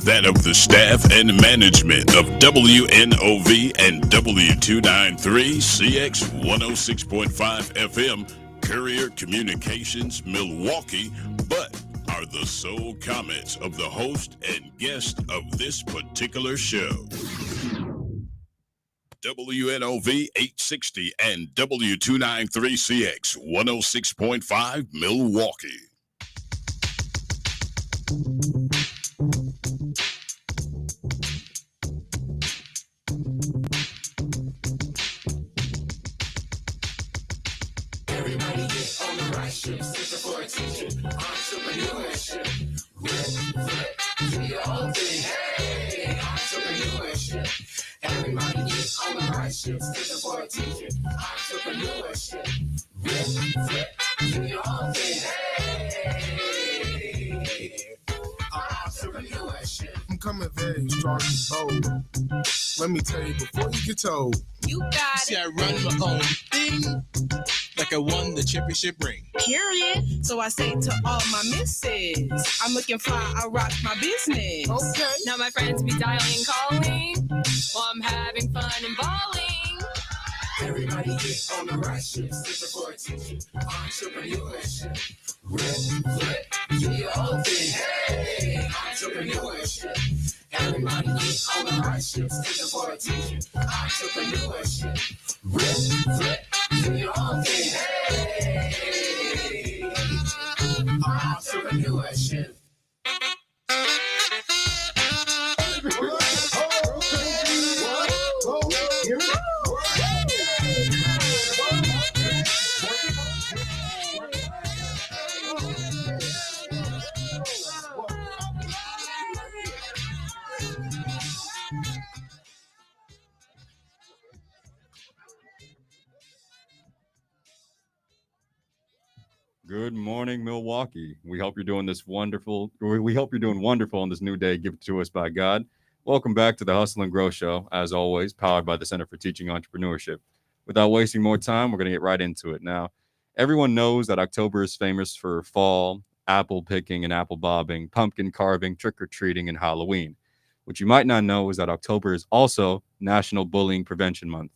that of the staff and management of WNOV and W293CX 106.5 FM Courier Communications Milwaukee, but are the sole comments of the host and guest of this particular show. WNOV 860 and W293CX 106.5 Milwaukee. Everybody get on the right ship, searching for attention, entrepreneurship, do your own thing, hey, entrepreneurship. Everybody get on the right ship, searching for attention, entrepreneurship, do your own thing, hey, entrepreneurship. I'm coming very strong and bold. Let me tell you before you get told. You got See, I run my own thing like I won the championship ring. period. So I say to all my misses, I'm looking fly, I rock my business. Okay. Now my friends be dialing, calling, while I'm having fun and balling. Everybody get on the right ship, searching for attention, entrepreneurship, do your own thing, hey, entrepreneurship. Everybody get on the right ship, searching for attention, entrepreneurship, do your own thing, hey, entrepreneurship. Good morning, Milwaukee. We hope you're doing wonderful on this new day given to us by God. Welcome back to the Hustle and Grow Show, as always, powered by the Center for Teaching Entrepreneurship. Without wasting more time, we're going to get right into it. Now, everyone knows that October is famous for fall, apple picking and apple bobbing, pumpkin carving, trick-or-treating, and Halloween. What you might not know is that October is also National Bullying Prevention Month.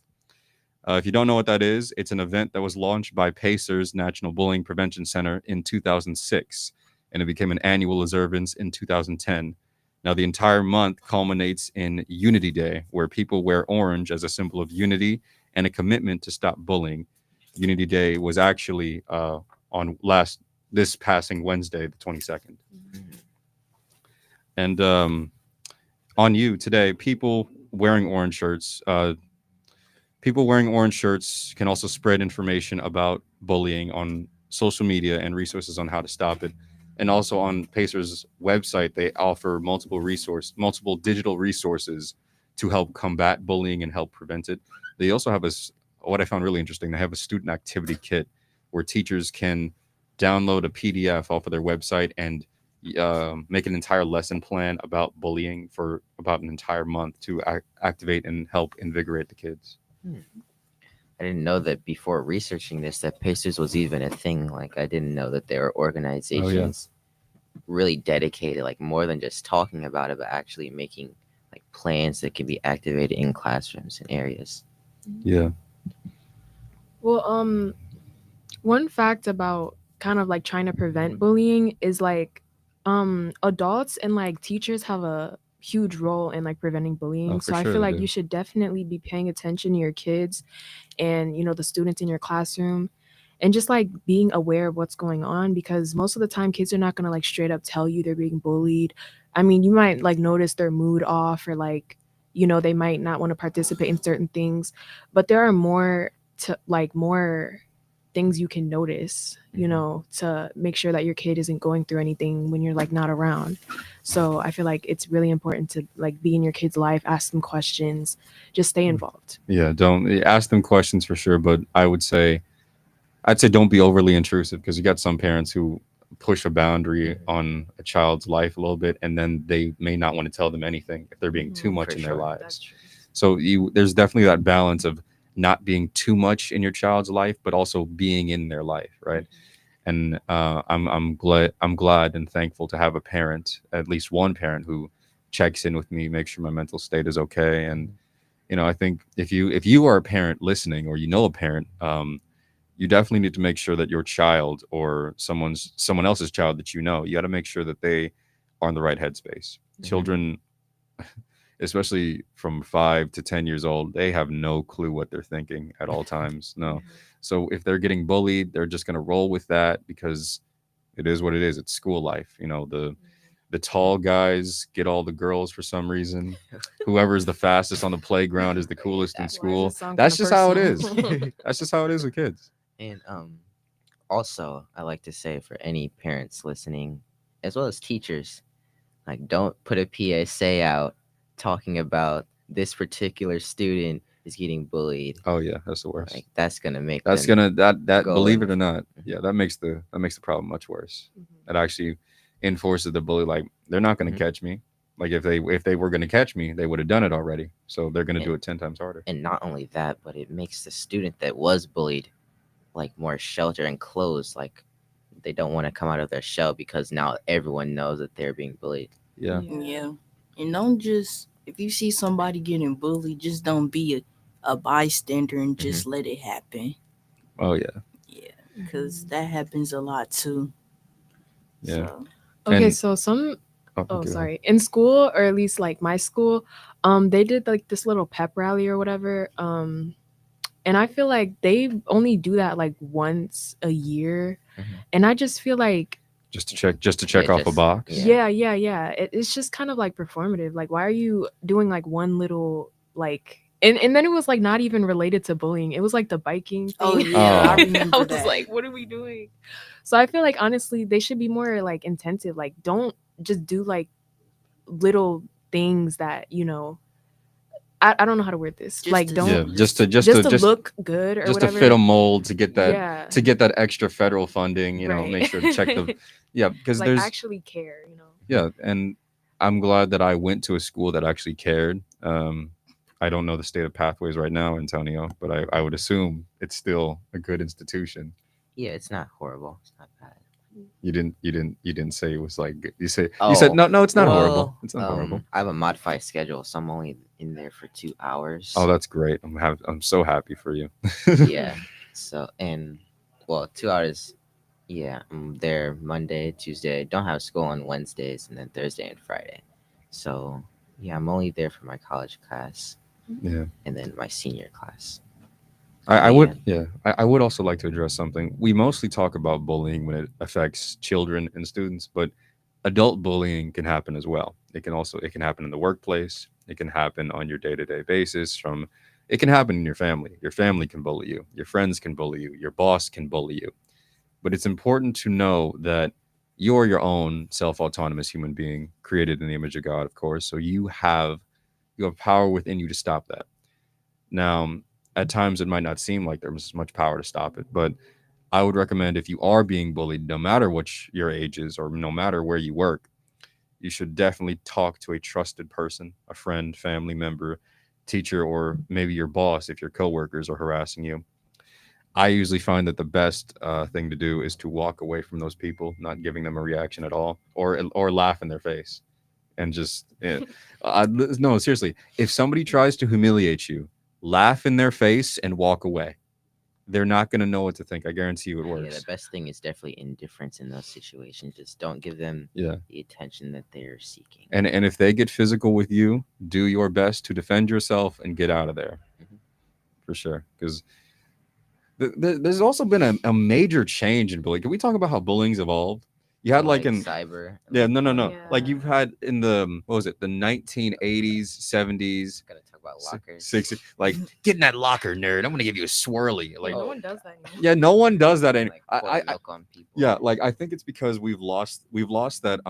If you don't know what that is, it's an event that was launched by Pacers National Bullying Prevention Center in 2006, and it became an annual observance in 2010. Now, the entire month culminates in Unity Day, where people wear orange as a symbol of unity and a commitment to stop bullying. Unity Day was actually this passing Wednesday, the 22nd. And on you today, people wearing orange shirts can also spread information about bullying on social media and resources on how to stop it. And also on Pacers' website, they offer multiple digital resources to help combat bullying and help prevent it. They also have what I found really interesting, they have a student activity kit where teachers can download a PDF off of their website and make an entire lesson plan about bullying for about an entire month to activate and help invigorate the kids. I didn't know that before researching this that Pacers was even a thing. Like, I didn't know that there are organizations really dedicated, like more than just talking about it, but actually making like plans that can be activated in classrooms and areas. Yeah. Well, one fact about kind of like trying to prevent bullying is like adults and like teachers have a huge role in like preventing bullying. So I feel like you should definitely be paying attention to your kids and, you know, the students in your classroom and just like being aware of what's going on, because most of the time kids are not going to like straight up tell you they're being bullied. I mean, you might like notice their mood off or like, you know, they might not want to participate in certain things, but there are more things you can notice, you know, to make sure that your kid isn't going through anything when you're like not around. So I feel like it's really important to like be in your kid's life, ask them questions, just stay involved. Yeah, don't ask them questions for sure, but I'd say don't be overly intrusive, because you got some parents who push a boundary on a child's life a little bit, and then they may not want to tell them anything if they're being too much in their lives. So there's definitely that balance of not being too much in your child's life, but also being in their life, right? And I'm glad and thankful to have a parent, at least one parent, who checks in with me, makes sure my mental state is okay. And I think if you are a parent listening, or a parent, you definitely need to make sure that your child or someone else's child that you got to make sure that they are in the right headspace. Children, especially from 5 to 10 years old, they have no clue what they're thinking at all times. No. So if they're getting bullied, they're just going to roll with that because it is what it is. It's school life. The tall guys get all the girls for some reason. Whoever's the fastest on the playground is the coolest in school. That's just how it is. That's just how it is with kids. And also, I like to say for any parents listening, as well as teachers, like, don't put a PSA out talking about this particular student is getting bullied. Oh yeah, that's the worst. Like, that's gonna make that believe it or not, that makes the problem much worse. It actually enforces the bully, like, they're not going to catch me. Like, if they were going to catch me, they would have done it already. So they're going to do it 10 times harder. And not only that, but it makes the student that was bullied like more sheltered and closed. Like, they don't want to come out of their shell because now everyone knows that they're being bullied. Yeah. And don't just, if you see somebody getting bullied, just don't be a bystander and just let it happen. Oh yeah. Yeah, because that happens a lot too. Yeah. So. Okay, so sorry. In school, or at least like my school, they did like this little pep rally or whatever. And I feel like they only do that like once a year. And I just feel like just to check off a box. Yeah. It's just kind of like performative. Like, why are you doing like one little like and then it was like not even related to bullying. It was like the biking thing. Oh yeah. I remember I was that. like, what are we doing? So I feel like honestly they should be more like intensive. Like, don't just do like little things that, I don't know how to word this. Like, don't just to look good or just whatever. To fit a mold, to get that extra federal funding, make sure to check the because like, there's actually care, Yeah, and I'm glad that I went to a school that actually cared. I don't know the state of Pathways right now, Antonio, but I would assume it's still a good institution. Yeah, it's not horrible. It's not bad. You didn't say it was like you said no, it's not horrible. It's not horrible. I have a modified schedule, so I'm only in there for 2 hours. Oh, that's great. I'm so happy for you. Yeah. So 2 hours. Yeah, I'm there Monday, Tuesday. Don't have school on Wednesdays, and then Thursday and Friday. So yeah, I'm only there for my college class. Yeah. And then my senior class. I would also like to address something. We mostly talk about bullying when it affects children and students, but adult bullying can happen as well. It can happen in the workplace. It can happen on your day-to-day basis. It can happen in your family. Your family can bully you. Your friends can bully you. Your boss can bully you. But it's important to know that you're your own self-autonomous human being, created in the image of God, of course. So you have power within you to stop that. Now, at times it might not seem like there's much power to stop it, but I would recommend, if you are being bullied, no matter what your age is or no matter where you work, you should definitely talk to a trusted person, a friend, family member, teacher, or maybe your boss if your coworkers are harassing you. I usually find that the best thing to do is to walk away from those people, not giving them a reaction at all, or laugh in their face, and just no, seriously. If somebody tries to humiliate you, laugh in their face and walk away. They're not going to know what to think. I guarantee you it works. Yeah, the best thing is definitely indifference in those situations. Just don't give them the attention that they're seeking. And if they get physical with you, do your best to defend yourself and get out of there. For sure. Because there's also been a major change in bullying. Can we talk about how bullying's evolved? You had like in cyber. Yeah, no. Yeah. Like you've had in the, what was it, the 1980s, 70s. Gotta talk about lockers. 60s. Like, get in that locker, nerd. I'm gonna give you a swirly. Like, no one does that anymore. Yeah, no one does that anymore. Like, milk on people. Yeah, like I think it's because we've lost that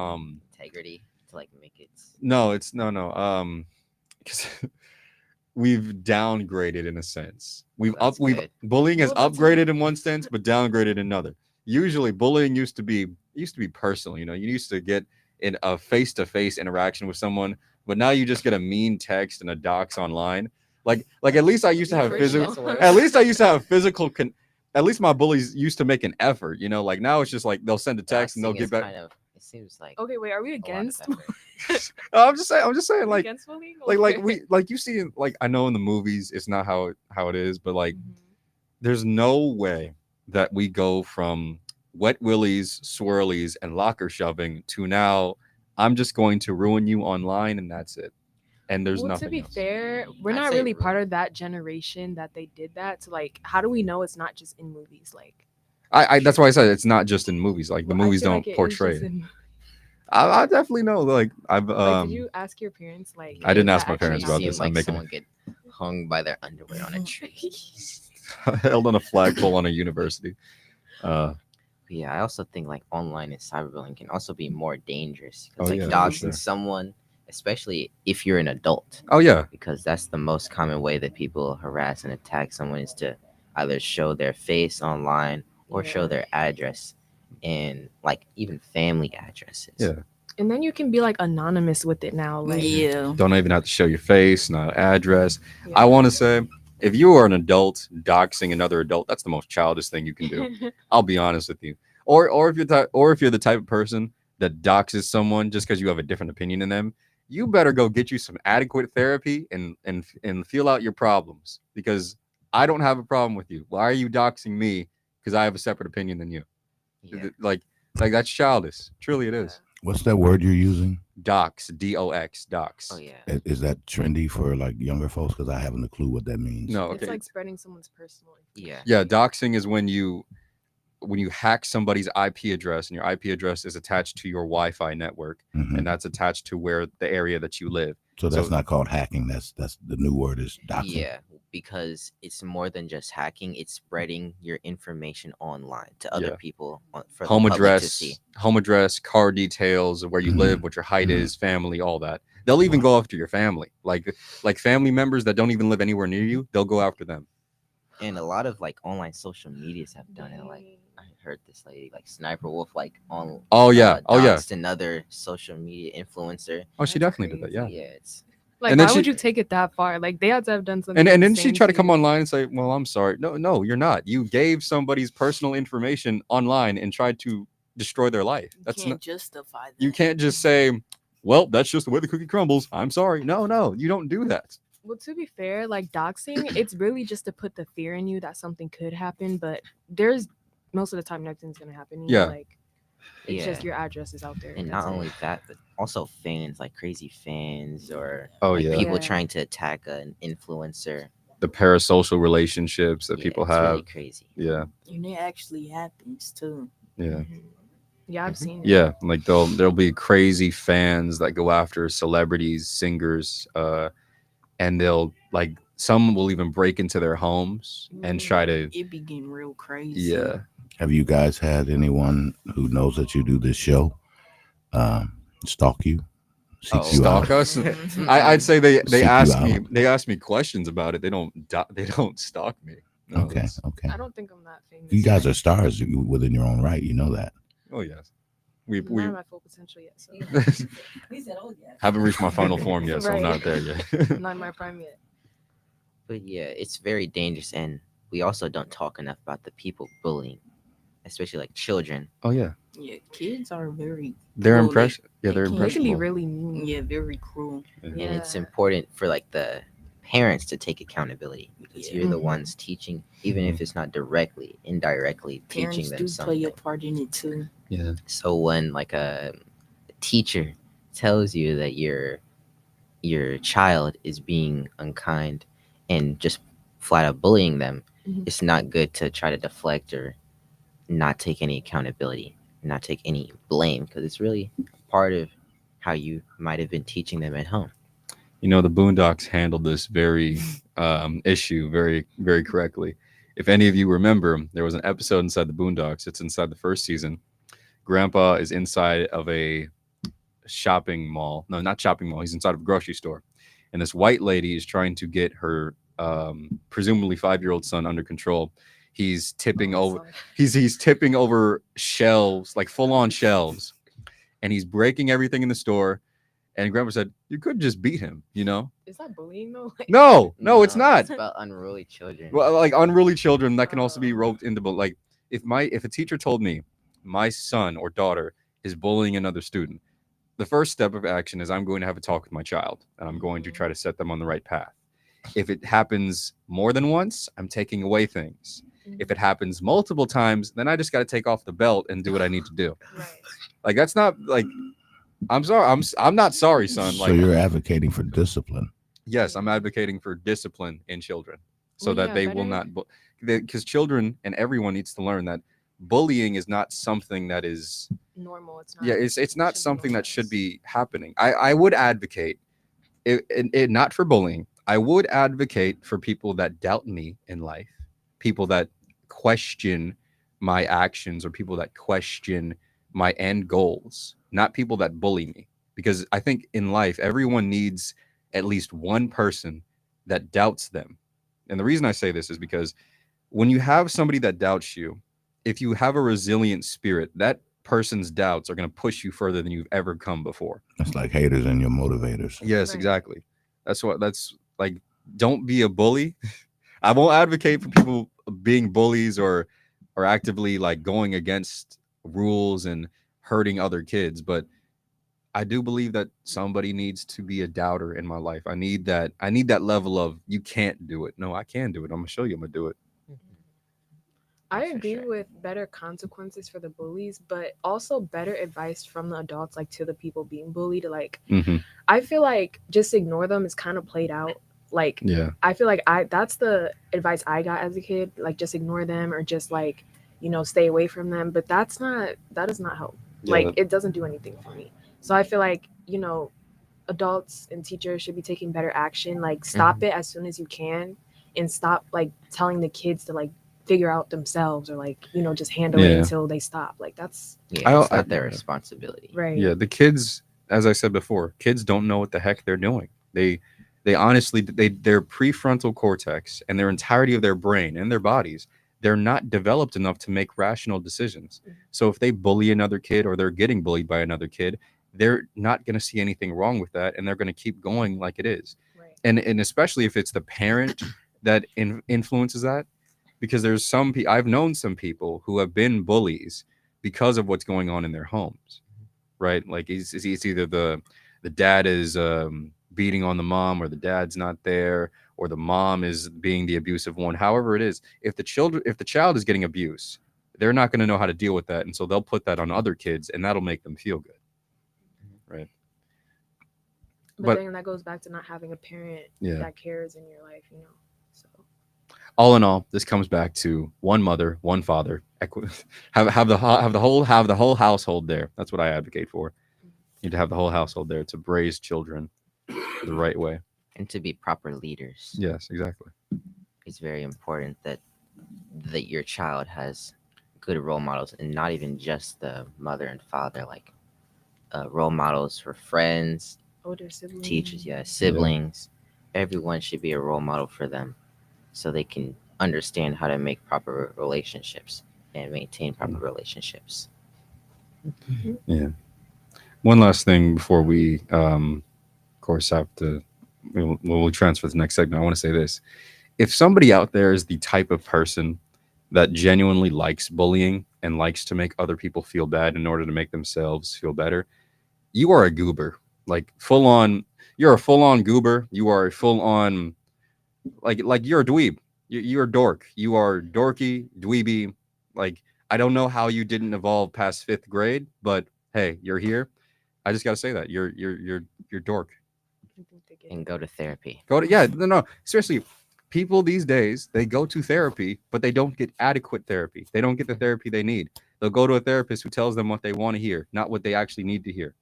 integrity to like make it. No, it's no. Because we've downgraded in a sense. Bullying has upgraded in one sense, but downgraded in another. Usually bullying used to be personal, you used to get in a face-to-face interaction with someone, but now you just get a mean text and a dox online. Like at least I used to have physical, at least my bullies used to make an effort, like now it's just like they'll send a text and they'll get back. Kind of It seems like Okay, wait, are we a lot of against effort. I'm just saying, like, against bullying? like you see, like, I know in the movies it's not how it is, but like, there's no way that we go from wet willies, swirlies, and locker shoving to now I'm just going to ruin you online and that's it. And there's Well, nothing to be else. fair, we're I'd not say really part rude. of that generation that they did that. So like, how do we know it's not just in movies? Like, I that's why I said it's not just in movies. Like, the well, I movies feel don't like it is portray just it. in- I definitely know. Like, I've like, did you ask your parents? Like, I didn't is ask that my parents actually about Seem this. like I'm making someone get hung by their underwear on a tree. held on a flagpole on a university. Yeah, I also think like online and cyberbullying can also be more dangerous. 'Cause, Oh, like yeah, for doxing sure. someone, especially if you're an adult, Oh yeah, because that's the most common way that people harass and attack someone is to either show their face online or show Yeah. their address and like even family addresses. Yeah. And then you can be like anonymous with it now. Like, Yeah. don't even have to show your face, no address. yeah. I want to say, if you are an adult doxing another adult, that's the most childish thing you can do. I'll be honest with you. Or if you're the type of person that doxes someone just because you have a different opinion than them, you better go get you some adequate therapy and feel out your problems, because I don't have a problem with you. Why are you doxing me because I have a separate opinion than you? Yeah. Like that's childish. Truly, it is. What's that word you're using? Dox, DOX, dox. Oh yeah. Is that trendy for like younger folks? Because I haven't a clue what that means. No, It's okay. like spreading someone's personal information. Yeah. Yeah, doxing is when you hack somebody's IP address and your IP address is attached to your Wi-Fi network, Mhm. and that's attached to where the area that you live. So that's so- not called hacking. That's the new word is doxing. Yeah, because it's more than just hacking. It's spreading your information online to other Yeah. people for Home the public to address, see. car details, where you Mhm. live, what your height Mhm. is, family, all that. They'll even go after your family, like family members that don't even live anywhere near you. They'll go after them. And a lot of like online social medias have done it. Like I heard this lady, like Sniper Wolf, like on Oh yeah, doxed another social media influencer. Oh, she That's definitely did that. Yeah. Yeah, it's Like, And then why would she- you take it that far? Like, they had to have done something. And then she insane tried to come you. online and say, "Well, I'm sorry." No, you're not. You gave somebody's personal information online and tried to destroy their life. You That's can't not. justify that. You can't just say, "Well, that's just the way the cookie crumbles." I'm sorry. No, you don't do that. Well, to be fair, like doxing, it's really just to put the fear in you that something could happen, but there's most of the time nothing's gonna happen. You know, Yeah. like it's yeah. just your address is out there. And that's not it. only that, but also fans, like crazy fans or Oh like yeah, people Yeah. trying to attack an influencer. the parasocial relationships that Yeah, people it's have. really crazy. Yeah, And it actually happens too. yeah. Mhm. Yeah, I've seen it. Yeah, like there'll be crazy fans that go after celebrities, singers, and they'll like some will even break into their homes and try to. It be getting real crazy. Yeah. Have you guys had anyone who knows that you do this show stalk you, seek you Stalk out? us. Mhm. I'd say they Seek you ask me out. they ask me questions about it. They don't stalk me. No, Okay, that's- okay. I don't think I'm that famous. You guys yet. are stars within your own right. You know that. Oh yes. We I'm not at my full potential yet, so He said, "Oh yeah." haven't reached my final form yet, so I'm Right. not there yet. I'm not in my prime yet. But yeah, it's very dangerous, and we also don't talk enough about the people bullying, especially like children. Oh yeah. Yeah, kids are very They're Well, impressive. Yeah, they they're can They can be impressionable. really mean. yeah, very cruel. And it's Yeah. important for like the parents to take accountability because Yeah. you're the Mhm. ones teaching, even if it's not directly, indirectly Parents teaching them do play something. a part in it too. Yeah. So when like a teacher tells you that your child is being unkind and just flat out bullying them, Mhm. it's not good to try to deflect or not take any accountability, not take any blame, because it's really part of how you might have been teaching them at home. You know, the Boondocks handled this very issue very, very correctly. If any of you remember, there was an episode inside the Boondocks. It's inside the first season. Grandpa is inside of a shopping mall. No, not shopping mall. He's inside of a grocery store. And this white lady is trying to get her presumably 5-year-old son under control. He's tipping over. He's tipping over shelves, like full on shelves, and he's breaking everything in the store. And Grandpa said, "You could just beat him, you know." Is that bullying though? Like, No, it's not. It's about unruly children. Well, like unruly children that can also be roped into, but like if a teacher told me my son or daughter is bullying another student, the first step of action is I'm going to have a talk with my child, and I'm going to try to set them on the right path. If it happens more than once, I'm taking away things. If it happens multiple times, then I just got to take off the belt and do what I need to do. Right. Like, that's not like, I'm sorry. I'm not sorry, son. So Like, you're advocating for discipline. yes, I'm advocating for discipline in children so Well, that yeah, they will better- not, because children and everyone needs to learn that bullying is not something that is, normal. It's not. yeah, it's not shouldn't be something that should normalized. be happening. I would advocate it not for bullying. I would advocate for people that doubt me in life, people that question my actions, or people that question my end goals, not people that bully me. Because I think in life, everyone needs at least one person that doubts them. And the reason I say this is because when you have somebody that doubts you, if you have a resilient spirit, that person's doubts are going to push you further than you've ever come before. It's like haters and your motivators. Yes, Right. exactly. That's like, don't be a bully. I won't advocate for people being bullies or actively like going against rules and hurting other kids, but I do believe that somebody needs to be a doubter in my life. I need that level of, you can't do it. No, I can do it. I'm gonna show you I'm gonna do it. I For agree sure. with better consequences for the bullies, but also better advice from the adults, like to the people being bullied. Like, I feel like just ignore them is kind of played out. Like, Yeah. I feel like that's the advice I got as a kid. Like, just ignore them, or just like, stay away from them. But that does not help. Like, it doesn't do anything for me. So I feel like, adults and teachers should be taking better action. Like, stop it as soon as you can, and stop like telling the kids to like figure out themselves, or like, just handle it Yeah. until they stop. Like, that's Yeah, it's I- not their responsibility. right. Yeah, the kids, as I said before, kids don't know what the heck they're doing. They honestly, their prefrontal cortex and their entirety of their brain and their bodies, they're not developed enough to make rational decisions. So if they bully another kid, or they're getting bullied by another kid, they're not going to see anything wrong with that, and they're going to keep going like it is. Right. And especially if it's the parent that influences that, because there's I've known some people who have been bullies because of what's going on in their homes, right? Like, it's either the dad is beating on the mom, or the dad's not there, or the mom is being the abusive one. However it is, if the child is getting abuse, they're not going to know how to deal with that, and so they'll put that on other kids, and that'll make them feel good, right? But But- then that goes back to not having a parent Yeah. that cares in your life, So All in all, this comes back to one mother, one father. Have the whole household there. That's what I advocate for. You need to have the whole household there to raise children the right way. And to be proper leaders. Yes, exactly. It's very important that your child has good role models, and not even just the mother and father, like role models for friends, older siblings, teachers, siblings. Everyone should be a role model for them, so they can understand how to make proper relationships and maintain proper relationships. Yeah. One last thing before we, of course, have to, we'll transfer to the next segment. I want to say this. If somebody out there is the type of person that genuinely likes bullying and likes to make other people feel bad in order to make themselves feel better, you are a goober. Like, full on, you're a full on goober. You are a full on, like you're a dweeb. You're a dork. You are dorky, dweeby. Like, I don't know how you didn't evolve past 5th grade, but hey, you're here. I just gotta say that you're dork. And go to therapy. No, seriously. People these days, they go to therapy, but they don't get adequate therapy. They don't get the therapy they need. They'll go to a therapist who tells them what they want to hear, not what they actually need to hear.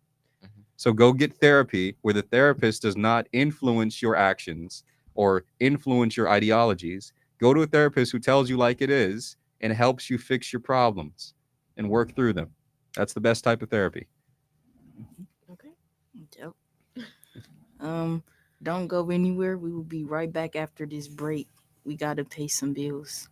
So go get therapy where the therapist does not influence your actions or influence your ideologies. Go to a therapist who tells you like it is and helps you fix your problems and work through them. That's the best type of therapy. Okay. Yep. Don't go anywhere. We will be right back after this break. We got to pay some bills.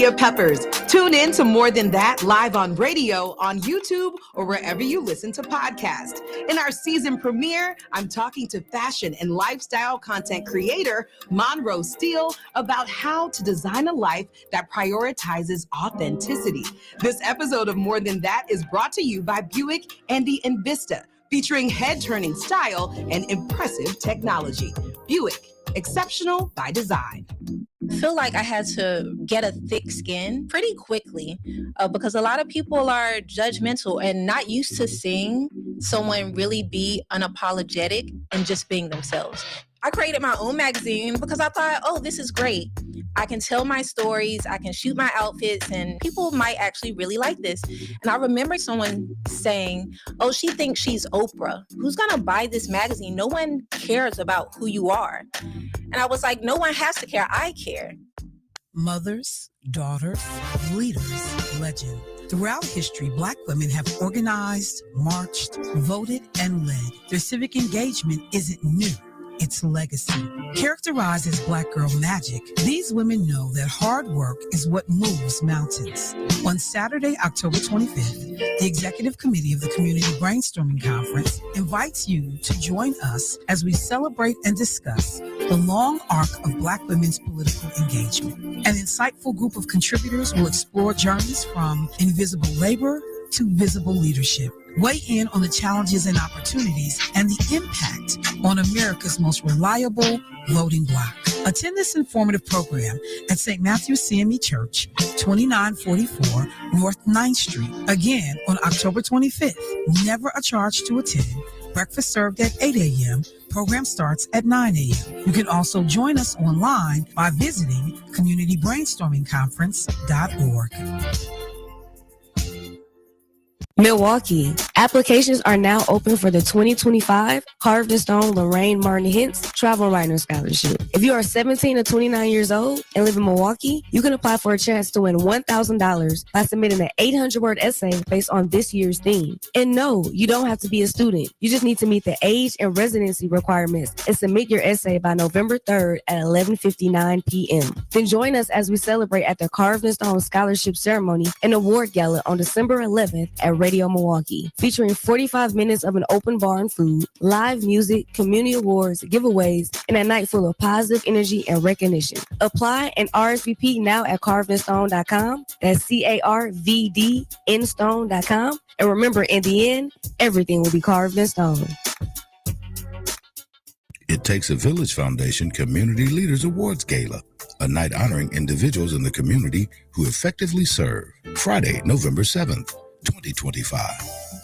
Sophia Peppers. Tune in to More Than That live on radio, on YouTube, or wherever you listen to podcasts. In our season premiere, I'm talking to fashion and lifestyle content creator Monroe Steele about how to design a life that prioritizes authenticity. This episode of More Than That is brought to you by Buick and the Envista, featuring head-turning style and impressive technology. Buick, exceptional by design. I feel like I had to get a thick skin pretty quickly because a lot of people are judgmental and not used to seeing someone really be unapologetic and just being themselves. I created my own magazine because I thought, oh, this is great. I can tell my stories, I can shoot my outfits, and people might actually really like this. And I remember someone saying, oh, she thinks she's Oprah. Who's gonna buy this magazine? No one cares about who you are. And I was like, no one has to care, I care. Mothers, daughters, leaders, legend. Throughout history, Black women have organized, marched, voted, and led. Their civic engagement isn't new. Its legacy. Characterized as Black girl magic, these women know that hard work is what moves mountains. On Saturday, October 25th, the Executive Committee of the Community Brainstorming Conference invites you to join us as we celebrate and discuss the long arc of Black women's political engagement. An insightful group of contributors will explore journeys from invisible labor to visible leadership. Weigh in on the challenges and opportunities and the impact on America's most reliable voting bloc. Attend this informative program at St. Matthew's CME Church, 2944 North 9th Street. Again, on October 25th. Never a charge to attend. Breakfast served at 8 a.m. Program starts at 9 a.m. You can also join us online by visiting communitybrainstormingconference.org. Milwaukee. Applications are now open for the 2025 Carved in Stone Lorraine Martin Hintz Travel Writer Scholarship. If you are 17 to 29 years old and live in Milwaukee, you can apply for a chance to win $1,000 by submitting an 800-word essay based on this year's theme. And no, you don't have to be a student. You just need to meet the age and residency requirements and submit your essay by November 3rd at 11:59 p.m. Then join us as we celebrate at the Carved in Stone Scholarship Ceremony and Award Gala on December 11th at Radio Milwaukee, featuring 45 minutes of an open bar and food, live music, community awards, giveaways, and a night full of positive energy and recognition. Apply and RSVP now at carvedinstone.com. That's CARVDinstone.com. And remember, in the end, everything will be carved in stone. It Takes a Village Foundation Community Leaders Awards Gala, a night honoring individuals in the community who effectively serve. Friday, November 7th. 2025.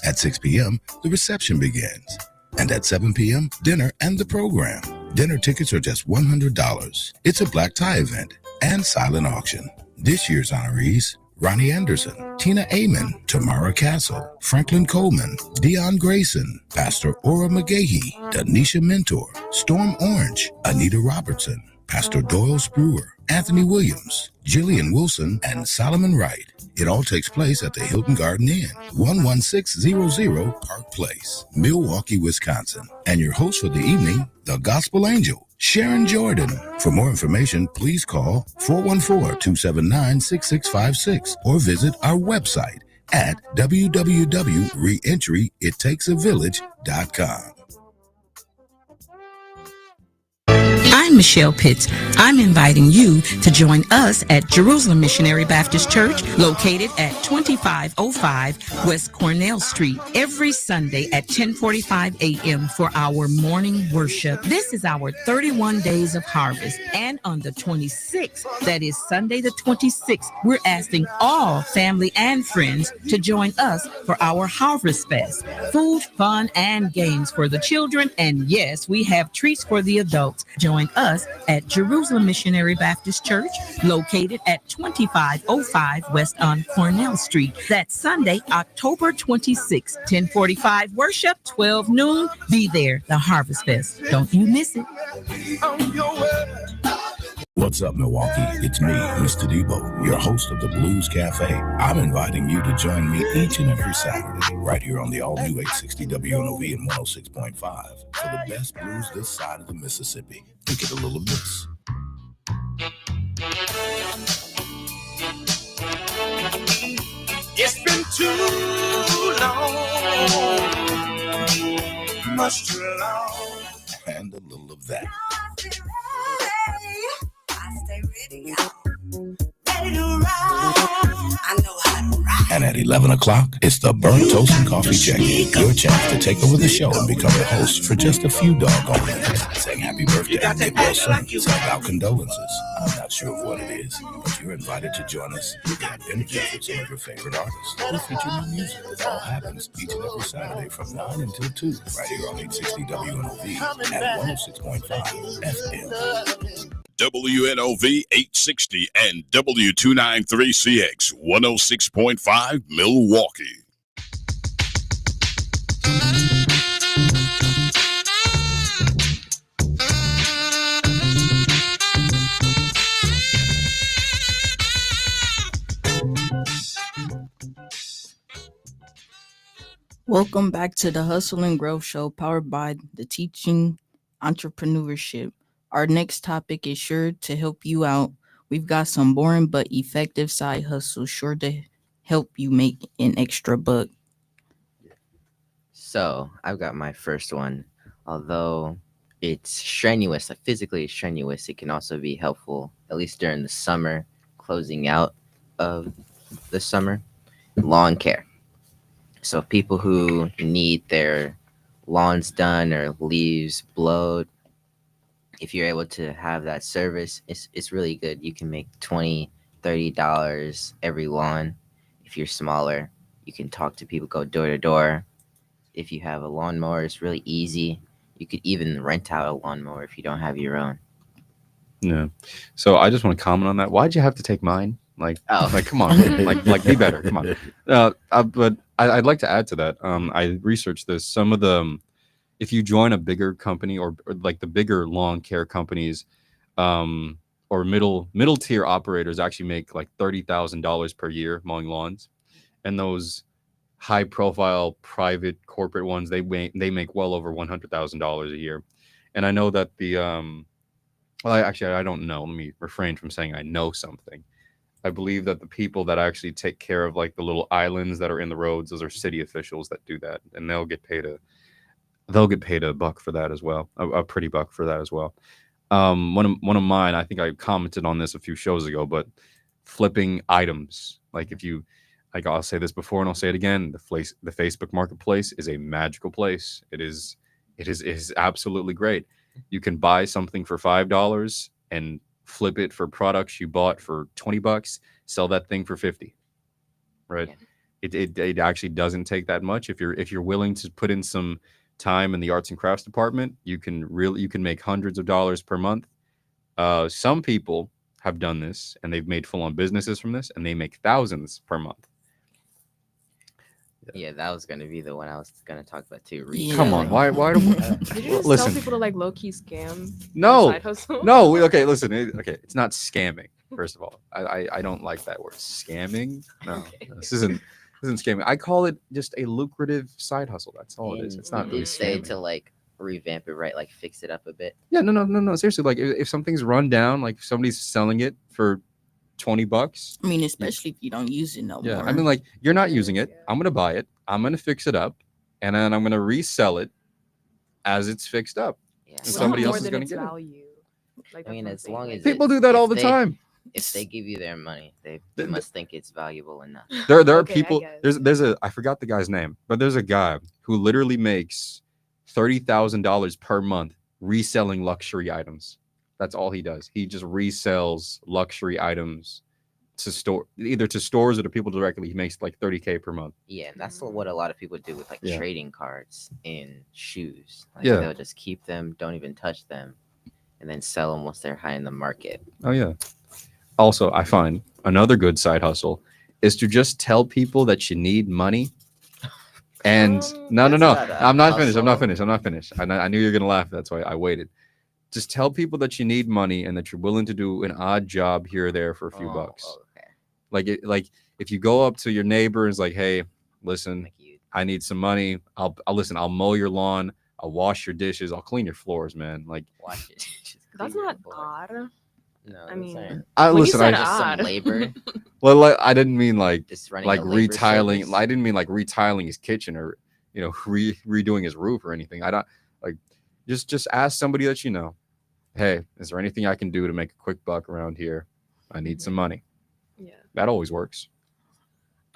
At 6 p.m., the reception begins. And at 7 p.m., dinner and the program. Dinner tickets are just $100. It's a black tie event and silent auction. This year's honorees: Ronnie Anderson, Tina Amon, Tamara Castle, Franklin Coleman, Dion Grayson, Pastor Ora McGahee, Danisha Mentor, Storm Orange, Anita Robertson, Pastor Doyle Brewer, Anthony Williams, Jillian Wilson, and Solomon Wright. It all takes place at the Hilton Garden Inn, 11600 Park Place, Milwaukee, Wisconsin. And your host for the evening, the Gospel Angel, Sharon Jordan. For more information, please call 414-279-6656 or visit our website at www.reentryittakesavillage.com. I'm Michelle Pitts. I'm inviting you to join us at Jerusalem Missionary Baptist Church, located at 2505 West Cornell Street, every Sunday at 10:45 a.m. for our morning worship. This is our 31 days of harvest. And on the 26th, that is Sunday the 26th, we're asking all family and friends to join us for our Harvest Fest. Food, fun, and games for the children. And yes, we have treats for the adults. Join us at Jerusalem Missionary Baptist Church, located at 2505 West on Cornell Street. That's Sunday, October 26, 10:45 worship, 12 noon. Be there, the Harvest Fest. Don't you miss it. What's up, Milwaukee? It's me, Mr. Debo, your host of the Blues Cafe. I'm inviting you to join me each and every Saturday right here on the all-new 860 WNOV and 106.5 for the best blues this side of the Mississippi. Think it a little of this. too long. Much too long. And a little of that. I stay ready, ready to ride. I know how to ride. And at 11 o'clock, it's the Burnt Toast and Coffee Check-In. Your chance to take over the show and become the host for just a few doggone minutes. Saying happy birthday, get well soon, send out condolences. I'm not sure of what it is, but you're invited to join us. You can benefit from some of your favorite artists. We feature new music. It all happens each and every Saturday from 9 until 2, right here on 860 WNOV at 106.5 FM. WNOV 860 and W293CX 106.5 Milwaukee. Welcome back to the Hustle and Growth Show, powered by the Teaching Entrepreneurship. Our next topic is sure to help you out. We've got some boring but effective side hustles sure to help you make an extra buck. So I've got my first one. Although it's strenuous, like physically strenuous, it can also be helpful, at least during the summer, closing out of the summer. Lawn care. So people who need their lawns done or leaves blowed, if you're able to have that service, it's really good. You can make $20, $30 every lawn. If you're smaller, you can talk to people, go door to door. If you have a lawnmower, it's really easy. You could even rent out a lawnmower if you don't have your own. Yeah. So I just want to comment on that. Why'd you have to take mine? Like come on, like be better. Come on. But I'd like to add to that. I researched this. Some of the, if you join a bigger company or like the bigger lawn care companies, or middle tier operators actually make like $30,000 per year mowing lawns, and those high profile private corporate ones, they make well over $100,000 a year. And I know that the well, I don't know. Let me refrain from saying I know something. I believe that the people that actually take care of like the little islands that are in the roads, those are city officials that do that, and they'll get paid a buck for that as well, a pretty buck for that as well. One of mine, I think I commented on this a few shows ago, but flipping items. Like if you, like I'll say this before and I'll say it again, the Facebook Marketplace is a magical place. It is absolutely great. You can buy something for $5 and flip it for products you bought for $20, sell that thing for $50. Right? Yeah. It actually doesn't take that much. If you're willing to put in some time in the arts and crafts department, you can make hundreds of dollars per month. Some people have done this and they've made full-on businesses from this, and they make thousands per month. Yeah, that was going to be the one I was going to talk about too. Yeah. Come on, why do we Did you just tell people to like low-key scam? No, side hustle? no. Okay, listen. Okay, it's not scamming. First of all, I don't like that word, scamming. No, okay. This isn't scamming. I call it just a lucrative side hustle. That's all it is. It's not really say scamming. To like revamp it, right? Like fix it up a bit. Yeah, no. Seriously, like if something's run down, like if somebody's selling it for $20. I mean, especially if you don't use it no more. Yeah, I mean, like you're not using it. I'm gonna buy it. I'm gonna fix it up, and then I'm gonna resell it as it's fixed up. Yeah. And somebody else is gonna get value. I mean, as long as people do that all the time. If they give you their money, they must think it's valuable enough. There are people. There's I forgot the guy's name, but there's a guy who literally makes $30,000 per month reselling luxury items. That's all he does. He just resells luxury items to either to stores or to people directly. He makes like $30K per month. Yeah, and that's what a lot of people do with like trading cards in shoes. Like Yeah, they'll just keep them, don't even touch them, and then sell them once they're high in the market. Oh yeah. Also, I find another good side hustle is to just tell people that you need money. And no. I'm not finished. I knew you were gonna laugh. That's why I waited. Just tell people that you need money and that you're willing to do an odd job here or there for a few bucks. Okay. Like if you go up to your neighbor and it's like, hey, listen, I need some money. I'll listen. I'll mow your lawn. I'll wash your dishes. I'll clean your floors, man. Like wash it. That's not odd. No, I mean, I when listen. you I said just some odd, labor. well, like, I didn't mean like Just running like a labor retiling. service. I didn't mean like retiling his kitchen or redoing his roof or anything. I don't like just ask somebody that you know. Hey, is there anything I can do to make a quick buck around here? I need some money. yeah. That always works.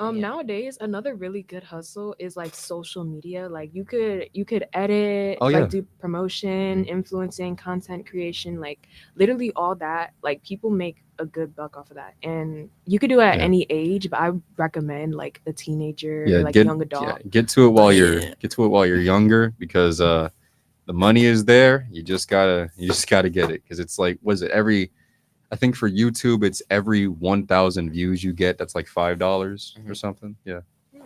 Nowadays, another really good hustle is like social media. Like you could edit, Oh, yeah. like do promotion, influencing, content creation, like literally all that. Like people make a good buck off of that, and you could do it at Yeah. any age. But I recommend like a teenager, Yeah, like young adult. get to it while you're younger because the money is there. You just gotta get it because it's like what is it I think for YouTube it's every 1,000 views you get that's like $5 or something. Yeah.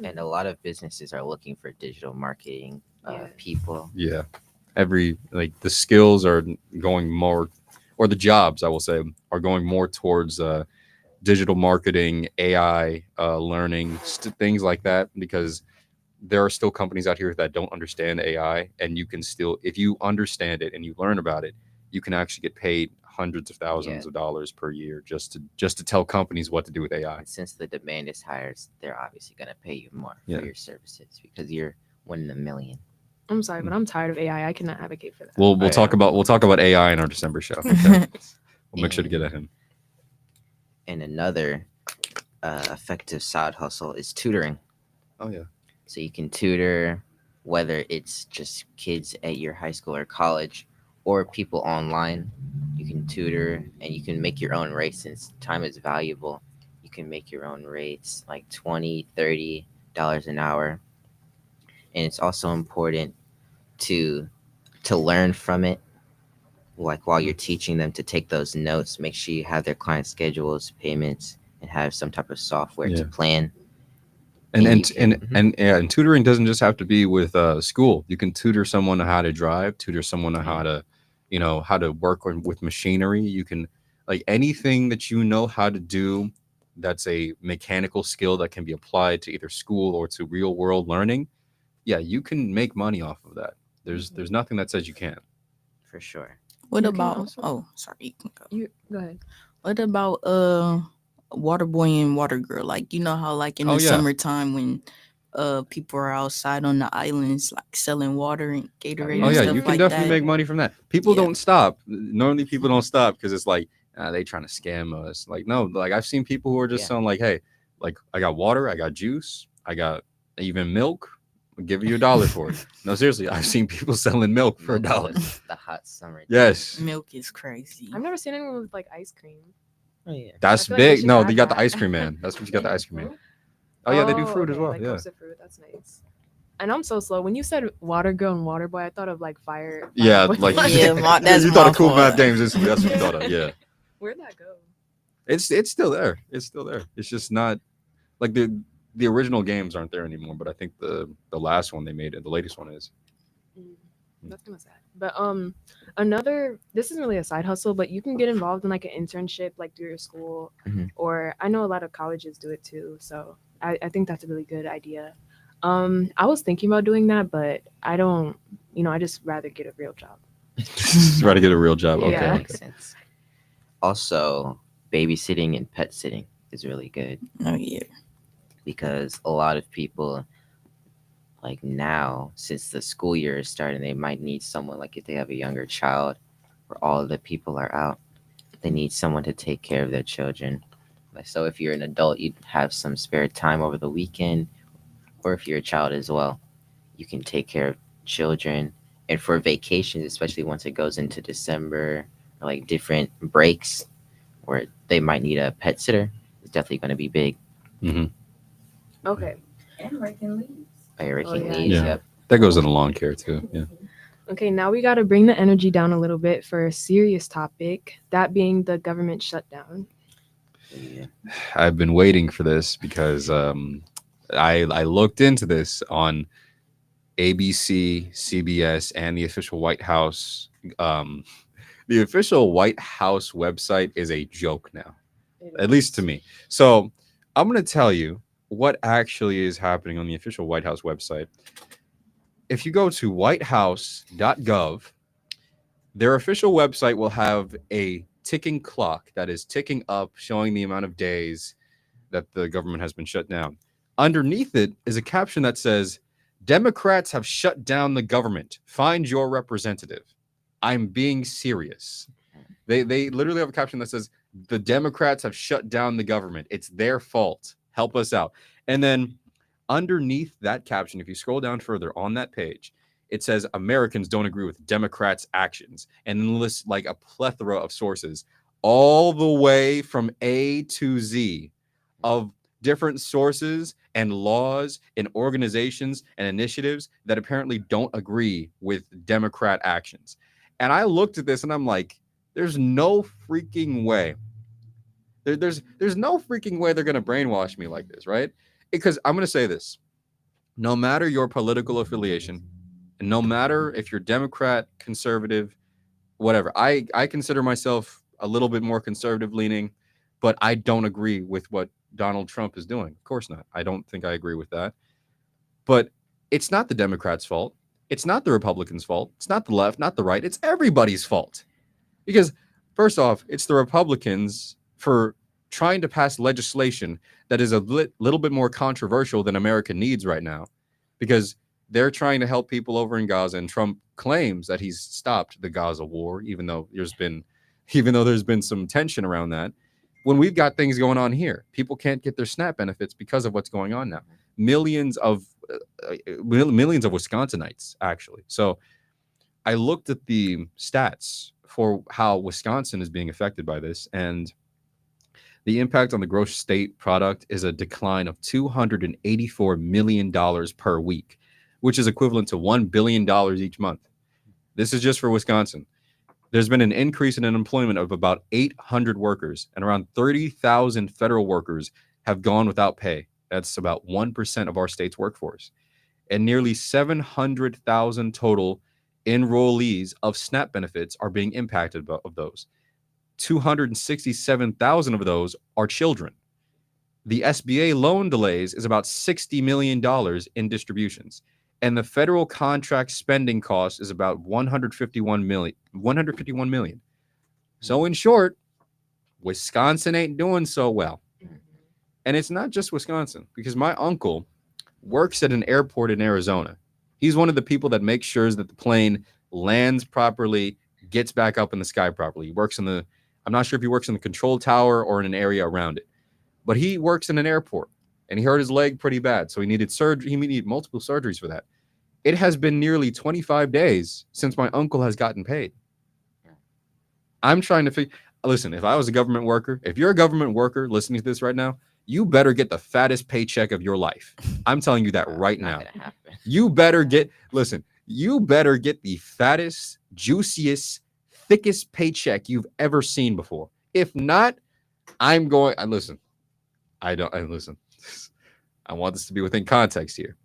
And a lot of businesses are looking for digital marketing people. Yeah. The skills are going more, or the jobs I will say are going more towards digital marketing, AI, learning, things like that, because there are still companies out here that don't understand AI, and you can still, if you understand it and you learn about it, you can actually get paid hundreds of thousands of dollars per year just to tell companies what to do with AI. And since the demand is higher, they're obviously going to pay you more Yeah. for your services because you're one in a million. I'm sorry, but I'm tired of AI. I cannot advocate for that. We'll talk about AI in our December show. Okay? We'll make sure to get at him. And another effective side hustle is tutoring. Oh yeah. So you can tutor, whether it's just kids at your high school or college or people online. You can tutor and you can make your own rates since time is valuable. You can make your own rates like $20, $30 an hour. And it's also important to learn from it. Like while you're teaching them, to take those notes, make sure you have their client schedules, payments, and have some type of software to plan. And tutoring doesn't just have to be with school. You can tutor someone on how to drive, tutor someone on how to work with machinery. You can, like, anything that you know how to do that's a mechanical skill that can be applied to either school or to real world learning. Yeah, you can make money off of that. There's nothing that says you can't. For sure. What You can about? also- Oh, sorry. You can go. You go ahead. What about water boy and water girl? Like, you know how like in Oh, the yeah. summertime when people are outside on the islands like selling water and Gatorade. Oh and yeah, stuff you can like definitely that. make money from that. People Yeah. don't stop. Normally people don't stop because it's like they trying to scam us. Like, no, like I've seen people who are just selling like, hey, like I got water, I got juice, I got even milk. I'll give you $1 for it. No, seriously, I've seen people selling milk for $1. The hot summer. Yes. Milk is crazy. I've never seen anyone with like ice cream. Oh yeah. That's I feel like they big. should No, add they got the that. ice cream man. That's what you got the ice cream man. Oh yeah, they do fruit as okay, well. like Yeah. roasted fruit. That's nice. And I'm so slow. When you said water girl and water boy, I thought of like fire. Yeah, with like Yeah, that's you thought my of Cool Math fault. Games instantly. That's what you thought of. Yeah. Where'd that go? It's still there. It's still there. It's just not like the original games aren't there anymore, but I think the last one they made it, the latest one is. That's kind of sad. But this isn't really a side hustle, but you can get involved in like an internship like through your school, or I know a lot of colleges do it too. So I think that's a really good idea. I was thinking about doing that, but I don't. I just rather get a real job. Try to get a real job. Okay. Yeah. okay. Makes sense. Also, babysitting and pet sitting is really good. Oh yeah. Because a lot of people, like now, since the school year is starting, they might need someone, like if they have a younger child or all of the people are out, they need someone to take care of their children. Like, so if you're an adult, you'd have some spare time over the weekend, or if you're a child as well, you can take care of children. And for vacations, especially once it goes into December, or like different breaks where they might need a pet sitter, it's definitely going to be big. Mm-hmm. Okay. And raking leaves. By raking yeah. leaves, Yeah. yep. That goes into lawn care too. Yeah. Okay, now we got to bring the energy down a little bit for a serious topic, that being the government shutdown. Yeah. I've been waiting for this because I looked into this on ABC, CBS, and the official White House. The official White House website is a joke now, at least to me. So I'm going to tell you what actually is happening on the official White House website. If you go to whitehouse.gov, their official website will have a ticking clock that is ticking up, showing the amount of days that the government has been shut down. Underneath it is a caption that says, Democrats have shut down the government. Find your representative. I'm being serious. They literally have a caption that says, the Democrats have shut down the government. It's their fault. Help us out. And then underneath that caption, if you scroll down further on that page, it says Americans don't agree with Democrats' actions, and then lists like a plethora of sources all the way from A to Z of different sources and laws and organizations and initiatives that apparently don't agree with Democrat actions. And I looked at this and I'm like, there's no freaking way. There's no freaking way they're going to brainwash me like this, right? Because I'm going to say this. No matter your political affiliation, and no matter if you're Democrat, conservative, whatever, I consider myself a little bit more conservative leaning, but I don't agree with what Donald Trump is doing. Of course not. I don't think I agree with that. But it's not the Democrats' fault. It's not the Republicans' fault. It's not the left, not the right. It's everybody's fault. Because first off, it's the Republicans for trying to pass legislation that is a little bit more controversial than America needs right now, because they're trying to help people over in Gaza, and Trump claims that he's stopped the Gaza war, even though there's been some tension around that. When we've got things going on here, people can't get their SNAP benefits because of what's going on now. Millions of Wisconsinites, actually. So I looked at the stats for how Wisconsin is being affected by this, and the impact on the gross state product is a decline of $284 million per week, which is equivalent to $1 billion each month. This is just for Wisconsin. There's been an increase in unemployment of about 800 workers, and around 30,000 federal workers have gone without pay. That's about 1% of our state's workforce. And nearly 700,000 total enrollees of SNAP benefits are being impacted of those. 267,000 of those are children. The SBA loan delays is about $60 million in distributions. And the federal contract spending cost is about $151 million. So in short, Wisconsin ain't doing so well. And it's not just Wisconsin, because my uncle works at an airport in Arizona. He's one of the people that makes sure that the plane lands properly, gets back up in the sky properly. He works I'm not sure if he works in the control tower or in an area around it, but he works in an airport, and he hurt his leg pretty bad. So he needed surgery. He needed multiple surgeries for that. It has been nearly 25 days since my uncle has gotten paid. I'm trying to listen, if I was a government worker, if you're a government worker listening to this right now, you better get the fattest paycheck of your life. I'm telling you that right now. You better get the fattest, juiciest, thickest paycheck you've ever seen before. If not, I want this to be within context here.